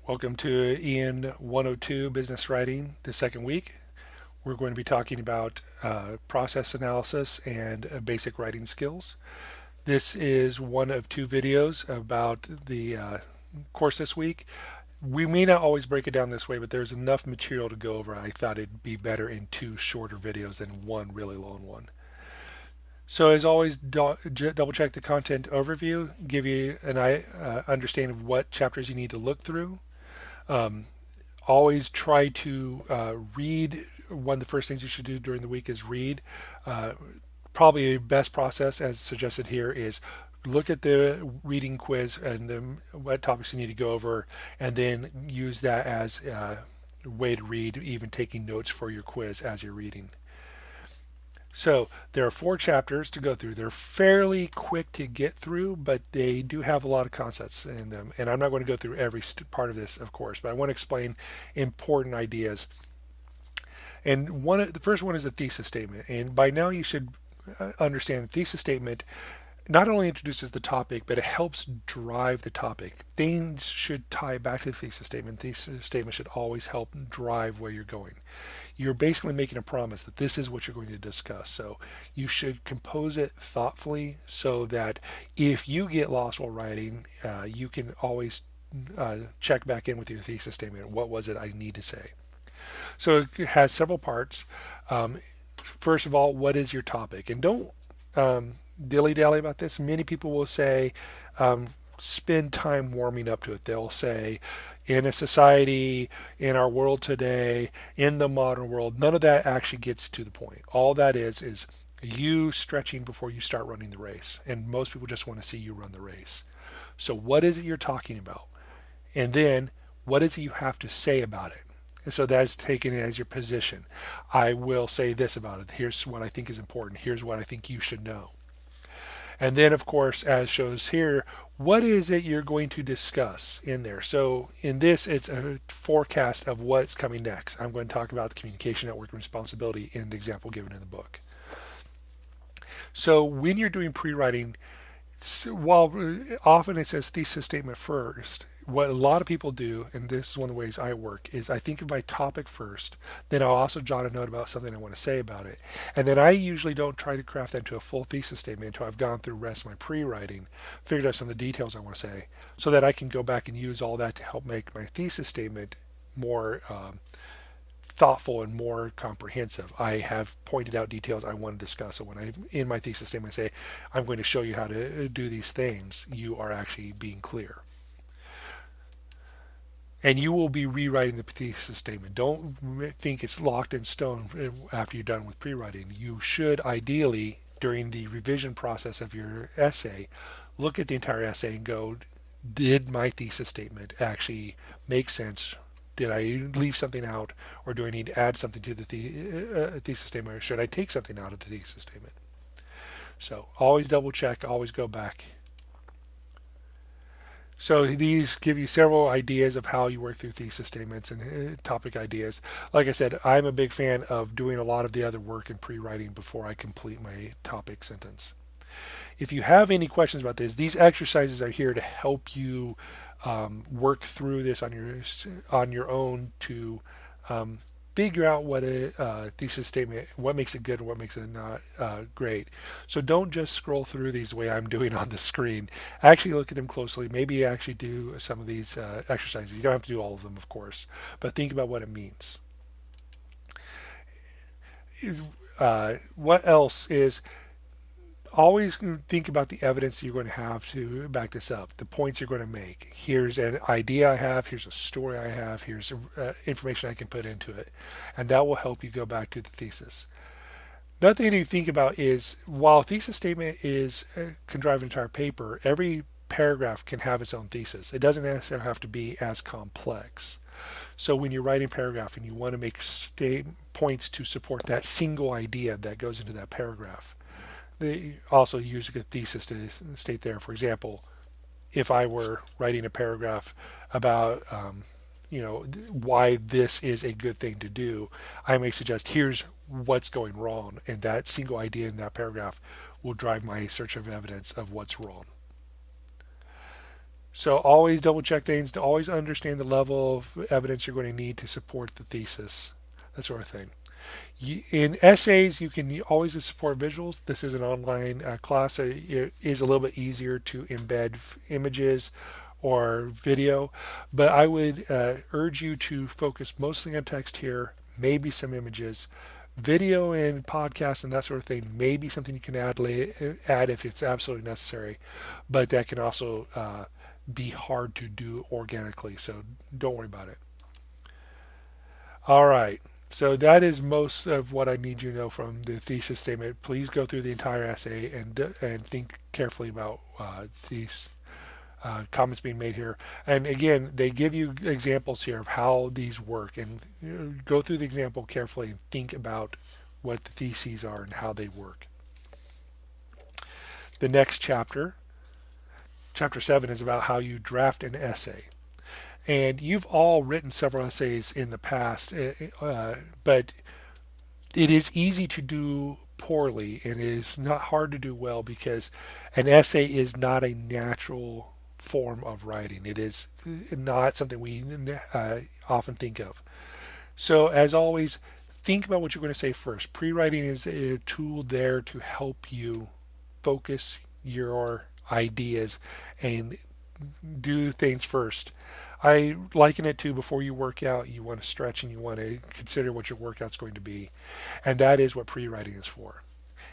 Welcome to Ian 102 Business Writing, the second week. We're going to be talking about process analysis and basic writing skills. This is one of two videos about the course this week. We may not always break it down this way, but there's enough material to go over. I thought it'd be better in two shorter videos than one really long one. So as always, double check the content overview, give you an understanding of what chapters you need to look through. Um, Always try to read. One of the first things you should do during the week is read. Uh, Probably a best process, as suggested here, is look at the reading quiz and what topics you need to go over, and then use that as a way to read, even taking notes for your quiz as you're reading. So there are four chapters to go through. They're fairly quick to get through, but they do have a lot of concepts in them. And I'm not going to go through every part of this, of course, but I want to explain important ideas. And the first one is a thesis statement. And by now you should understand the thesis statement not only introduces the topic, but it helps drive the topic. Things should tie back to the thesis statement. The thesis statement should always help drive where you're going. You're basically making a promise that this is what you're going to discuss. So you should compose it thoughtfully so that if you get lost while writing, you can always check back in with your thesis statement. What was it I need to say? So it has several parts. First of all, what is your topic? And don't dilly dally about this. Many people will say, spend time warming up to it. They'll say, in a society, in our world today, in the modern world, none of that actually gets to the point. All that is you stretching before you start running the race. And most people just want to see you run the race. So, what is it you're talking about? And then, what is it you have to say about it? And so that's taken as your position. I will say this about it. Here's what I think is important. Here's what I think you should know. And then, of course, as shows here, what is it you're going to discuss in there? So in this, it's a forecast of what's coming next. I'm going to talk about the communication network and responsibility in the example given in the book. So when you're doing pre-writing, while often it says thesis statement first, what a lot of people do, and this is one of the ways I work, is I think of my topic first, then I'll also jot a note about something I want to say about it. And then I usually don't try to craft that into a full thesis statement until I've gone through the rest of my pre-writing, figured out some of the details I want to say, so that I can go back and use all that to help make my thesis statement more thoughtful and more comprehensive. I have pointed out details I want to discuss. So when I, in my thesis statement, say, I'm going to show you how to do these things, you are actually being clear. And you will be rewriting the thesis statement. Don't think it's locked in stone after you're done with pre-writing. You should ideally, during the revision process of your essay, look at the entire essay and go, did my thesis statement actually make sense? Did I leave something out, or do I need to add something to the thesis statement, or should I take something out of the thesis statement? So always double check, always go back. So these give you several ideas of how you work through thesis statements and topic ideas. Like I said, I'm a big fan of doing a lot of the other work in pre-writing before I complete my topic sentence. If you have any questions about this, these exercises are here to help you work through this on your own to figure out what a thesis statement, what makes it good and what makes it not great. So don't just scroll through these the way I'm doing on the screen. Actually look at them closely. Maybe actually do some of these exercises. You don't have to do all of them, of course, but think about what it means. What else is always think about the evidence you're going to have to back this up, the points you're going to make. Here's an idea I have, here's a story I have, here's information I can put into it. And that will help you go back to the thesis. Another thing to think about is while a thesis statement can drive an entire paper, every paragraph can have its own thesis. It doesn't necessarily have to be as complex. So when you're writing a paragraph and you want to make points to support that single idea that goes into that paragraph, they also use a thesis to state there. For example, if I were writing a paragraph about why this is a good thing to do, I may suggest here's what's going wrong, and that single idea in that paragraph will drive my search of evidence of what's wrong. So always double check things to always understand the level of evidence you're going to need to support the thesis, that sort of thing. In essays, you can always support visuals. This is an online class, so it is a little bit easier to embed images or video, but I would urge you to focus mostly on text here, maybe some images. Video and podcasts and that sort of thing may be something you can add if it's absolutely necessary, but that can also be hard to do organically, so don't worry about it. All right. So that is most of what I need you to know from the thesis statement. Please go through the entire essay and think carefully about these comments being made here. And again, they give you examples here of how these work, and go through the example carefully and think about what the theses are and how they work. The next chapter, chapter 7, is about how you draft an essay. And you've all written several essays in the past, but it is easy to do poorly and it is not hard to do well because an essay is not a natural form of writing. It is not something we often think of. So, as always, think about what you're going to say first. Pre writing is a tool there to help you focus your ideas and do things first. I liken it to before you work out, you want to stretch and you want to consider what your workout's going to be. And that is what pre writing is for.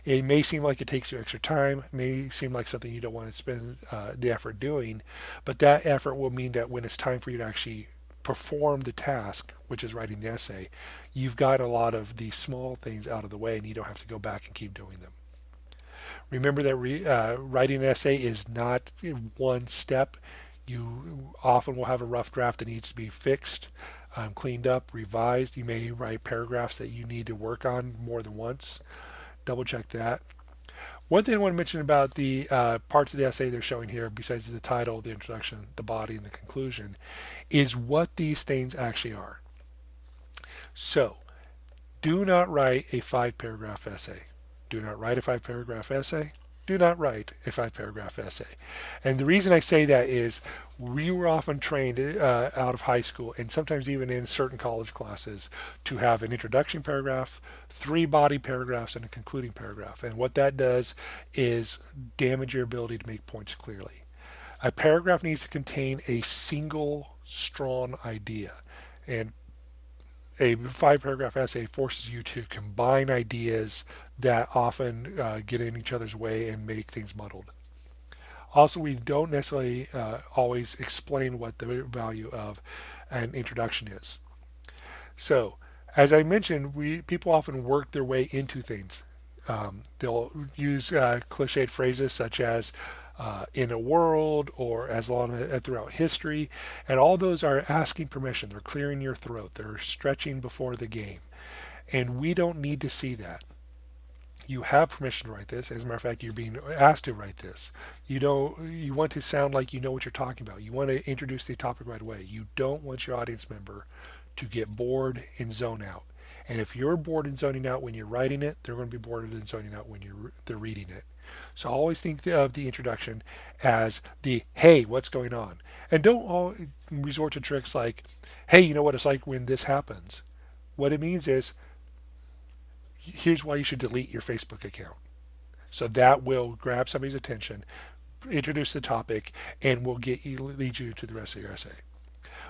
It may seem like it takes you extra time, may seem like something you don't want to spend the effort doing, but that effort will mean that when it's time for you to actually perform the task, which is writing the essay, you've got a lot of these small things out of the way and you don't have to go back and keep doing them. Remember that writing an essay is not one step. You often will have a rough draft that needs to be fixed, cleaned up, revised. You may write paragraphs that you need to work on more than once. Double check that. One thing I want to mention about the parts of the essay they're showing here, besides the title, the introduction, the body, and the conclusion, is what these things actually are. So, do not write a 5-paragraph essay. Do not write a 5-paragraph essay. Do not write a 5-paragraph essay. And the reason I say that is we were often trained out of high school and sometimes even in certain college classes to have an introduction paragraph, 3 body paragraphs, and a concluding paragraph. And what that does is damage your ability to make points clearly. A paragraph needs to contain a single strong idea. And a 5-paragraph essay forces you to combine ideas that often get in each other's way and make things muddled. Also, we don't necessarily always explain what the value of an introduction is. So, as I mentioned, people often work their way into things. They'll use cliched phrases such as in a world or as long as throughout history, and all those are asking permission. They're clearing your throat. They're stretching before the game, and we don't need to see that. You have permission to write this. As a matter of fact, you're being asked to write this. You want to sound like you know what you're talking about. You want to introduce the topic right away. You don't want your audience member to get bored and zone out. And if you're bored and zoning out when you're writing it, they're going to be bored and zoning out when they're reading it. So always think of the introduction as the hey, what's going on? And don't all resort to tricks like, hey, you know what it's like when this happens. What it means is, here's why you should delete your Facebook account. So that will grab somebody's attention, introduce the topic, and will lead you to the rest of your essay.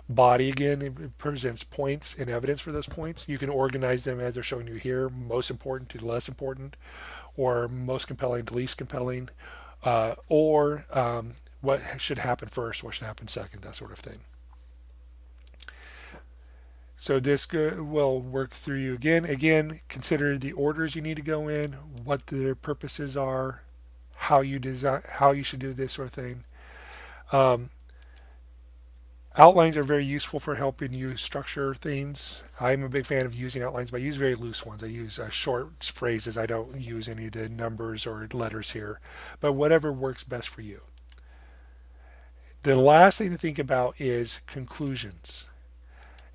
Body, again, it presents points and evidence for those points. You can organize them as they're showing you here, most important to less important, or most compelling to least compelling, or what should happen first, what should happen second, that sort of thing. So this will work through you again. Again, consider the orders you need to go in, what the purposes are, how you design, how you should do this sort of thing. Outlines are very useful for helping you structure things. I'm a big fan of using outlines, but I use very loose ones. I use short phrases. I don't use any of the numbers or letters here, but whatever works best for you. The last thing to think about is conclusions.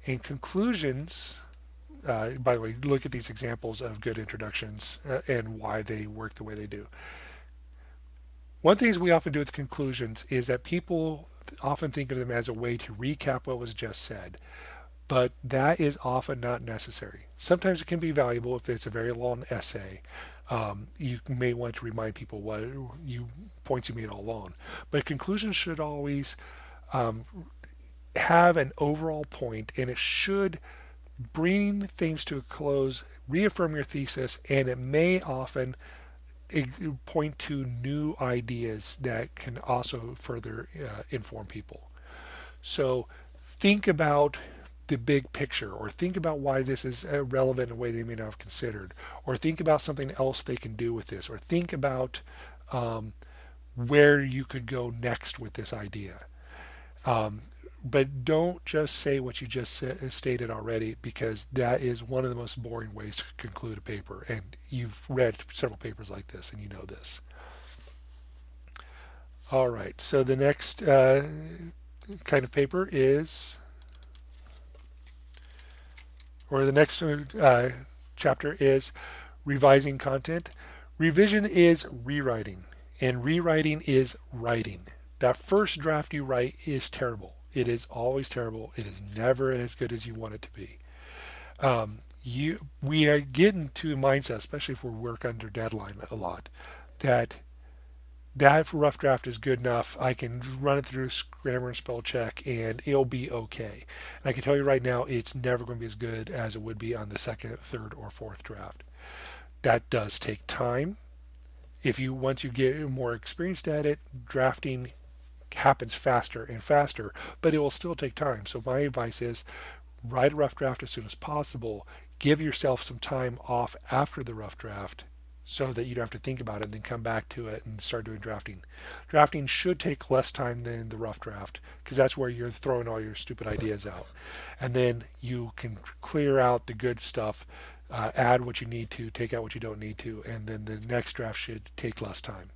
In conclusions, by the way, look at these examples of good introductions and why they work the way they do. One thing we often do with conclusions is that people often think of them as a way to recap what was just said, but that is often not necessary. Sometimes it can be valuable if it's a very long essay. You may want to remind people what you points you made all along, but conclusions should always um, have an overall point, and it should bring things to a close, reaffirm your thesis, and it may often point to new ideas that can also further inform people. So think about the big picture, or think about why this is relevant in a way they may not have considered, or think about something else they can do with this, or think about um, where you could go next with this idea. Um, but don't just say what you just stated already, because that is one of the most boring ways to conclude a paper. And you've read several papers like this, and you know this. All right, so the next kind of paper is, or the next chapter is revising content. Revision is rewriting, and rewriting is writing. That first draft you write is terrible. It is always terrible. It is never as good as you want it to be. We are getting to a mindset, especially if we work under deadline a lot, that that rough draft is good enough. I can run it through grammar and spell check, and it'll be okay. And I can tell you right now, it's never going to be as good as it would be on the second, third, or fourth draft. That does take time. If you once you get more experienced at it, drafting happens faster and faster, but it will still take time. So my advice is write a rough draft as soon as possible. Give yourself some time off after the rough draft so that you don't have to think about it and then come back to it and start doing drafting. Drafting should take less time than the rough draft, because that's where you're throwing all your stupid ideas out. And then you can clear out the good stuff, add what you need to, take out what you don't need to, and then the next draft should take less time.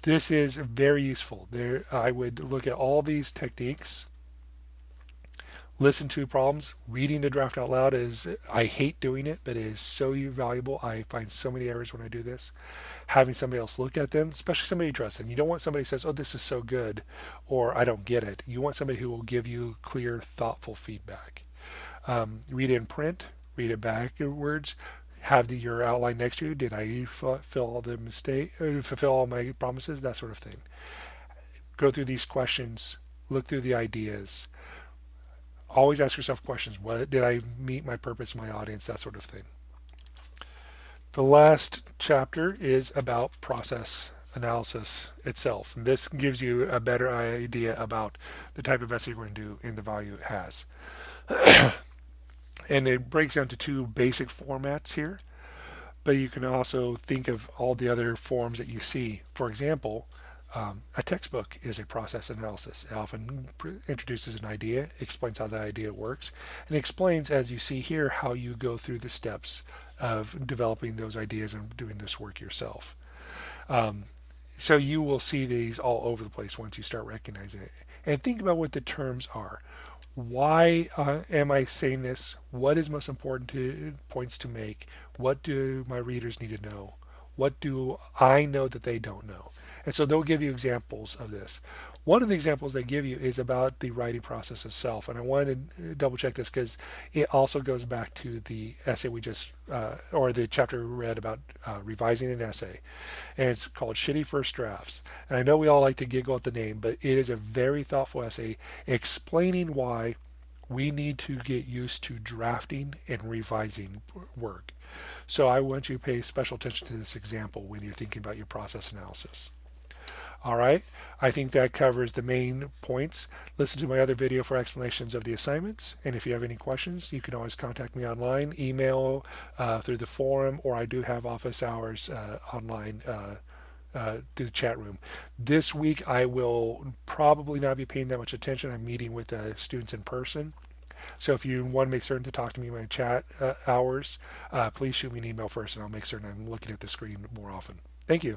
This is very useful. I would look at all these techniques, listen to problems. Reading the draft out loud is, I hate doing it, but it is so valuable. I find so many errors when I do this. Having somebody else look at them, especially somebody you trust. And you don't want somebody who says, oh, this is so good, or I don't get it. You want somebody who will give you clear, thoughtful feedback. Read it in print, read it backwards, have your outline next to you. Did I fulfill all the fulfill all my promises? That sort of thing. Go through these questions, look through the ideas. Always ask yourself questions. What did I meet my purpose, my audience, that sort of thing. The last chapter is about process analysis itself. And this gives you a better idea about the type of essay you're going to do and the value it has. And it breaks down to two basic formats here, but you can also think of all the other forms that you see. For example, a textbook is a process analysis. It often introduces an idea, explains how that idea works, and explains, as you see here, how you go through the steps of developing those ideas and doing this work yourself. So you will see these all over the place once you start recognizing it. And think about what the terms are. Why am I saying this? What is most important points to make? What do my readers need to know? What do I know that they don't know? And so they'll give you examples of this. One of the examples they give you is about the writing process itself. And I wanted to double check this because it also goes back to the essay we just, or the chapter we read about revising an essay. And it's called Shitty First Drafts. And I know we all like to giggle at the name, but it is a very thoughtful essay explaining why we need to get used to drafting and revising work. So I want you to pay special attention to this example when you're thinking about your process analysis. All right, I think that covers the main points. Listen to my other video for explanations of the assignments. And if you have any questions, you can always contact me online, email, through the forum, or I do have office hours online through the chat room. This week, I will probably not be paying that much attention. I'm meeting with students in person. So if you want to make certain to talk to me in my chat hours, please shoot me an email first, and I'll make certain I'm looking at the screen more often. Thank you.